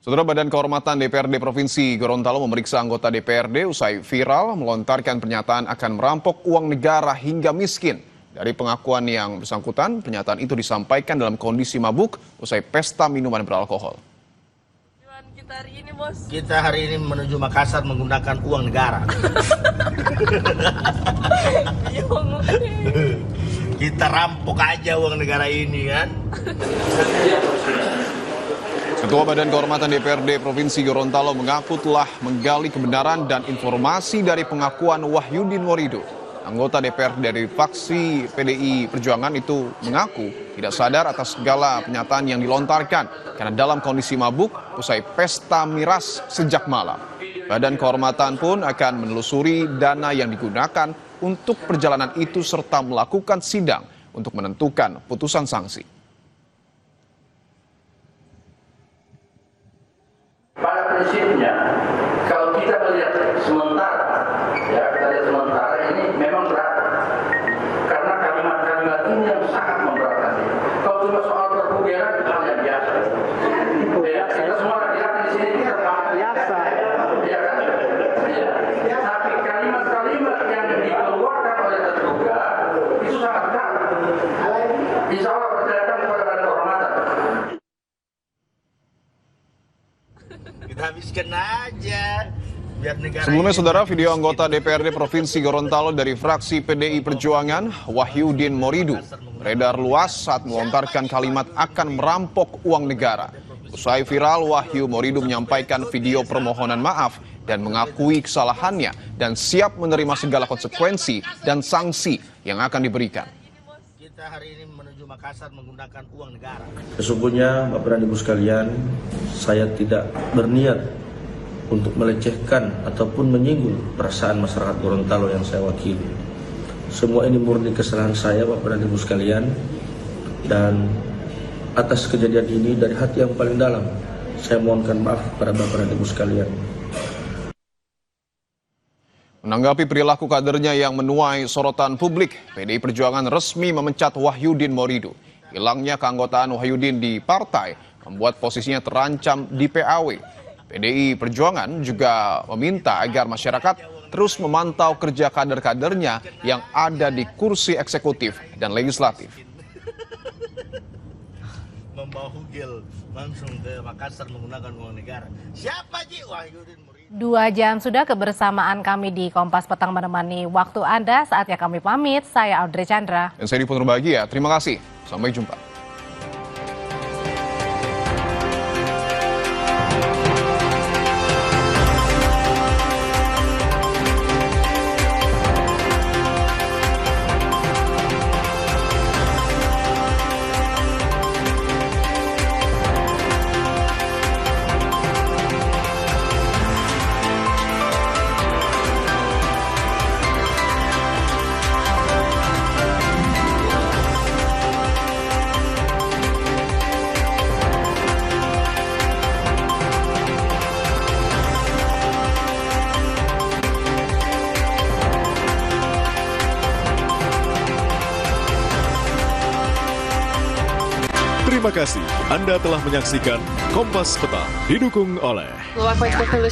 Saudara, Badan Kehormatan DPRD Provinsi Gorontalo memeriksa anggota DPRD usai viral melontarkan pernyataan akan merampok uang negara hingga miskin. Dari pengakuan yang bersangkutan, pernyataan itu disampaikan dalam kondisi mabuk usai pesta minuman beralkohol. Kita hari ini menuju Makassar menggunakan uang negara. Kita rampok aja uang negara ini kan. Ketua Badan Kehormatan DPRD Provinsi Gorontalo mengaku telah menggali kebenaran dan informasi dari pengakuan Wahyudin Morido. Anggota DPR dari fraksi PDI Perjuangan itu mengaku tidak sadar atas segala pernyataan yang dilontarkan karena dalam kondisi mabuk usai pesta miras sejak malam. Badan Kehormatan pun akan menelusuri dana yang digunakan untuk perjalanan itu serta melakukan sidang untuk menentukan putusan sanksi. Pada prinsipnya, kalau kita melihat sementara, kita lihat sementara ini memang berat. Karena kalimat-kalimat ini yang sangat memberatkan. Kalau cuma soal perbudakan, hal yang biasa. Kita semua rakyat di sini kita biasa. Tapi kalimat-kalimat yang dikeluarkan oleh terduga itu sangat berat. Insya Allah percayakan kepada Badan Kehormatan. Kita habiskan aja. Biar negara. Sebelumnya, saudara, video anggota DPRD Provinsi Gorontalo dari fraksi PDI Perjuangan, Wahyudin Morido, beredar luas saat melontarkan kalimat akan merampok uang negara. Usai viral, Wahyu Morido menyampaikan video permohonan maaf dan mengakui kesalahannya dan siap menerima segala konsekuensi dan sanksi yang akan diberikan. Kita hari ini menuju Makassar menggunakan uang negara. Sesungguhnya, Bapak dan Ibu sekalian, saya tidak berniat untuk melecehkan ataupun menyinggung perasaan masyarakat Gorontalo yang saya wakili. Semua ini murni kesalahan saya, Bapak dan Ibu sekalian, dan atas kejadian ini dari hati yang paling dalam, saya mohonkan maaf kepada Bapak dan Ibu sekalian. Menanggapi perilaku kadernya yang menuai sorotan publik, PDI Perjuangan resmi memecat Wahyudin Morido. Hilangnya keanggotaan Wahyudin di partai membuat posisinya terancam di PAW. PDI Perjuangan juga meminta agar masyarakat terus memantau kerja kader-kadernya yang ada di kursi eksekutif dan legislatif. Membawa hugil langsung ke Makassar menggunakan uang negara. Siapa Ji? Wahyudin Morido. 2 jam sudah kebersamaan kami di Kompas Petang menemani waktu Anda. Saatnya kami pamit. Saya Audrey Chandra. Dan saya Dipun Nurbahagia. Terima kasih. Sampai jumpa. Terima kasih Anda telah menyaksikan Kompas Petang, didukung oleh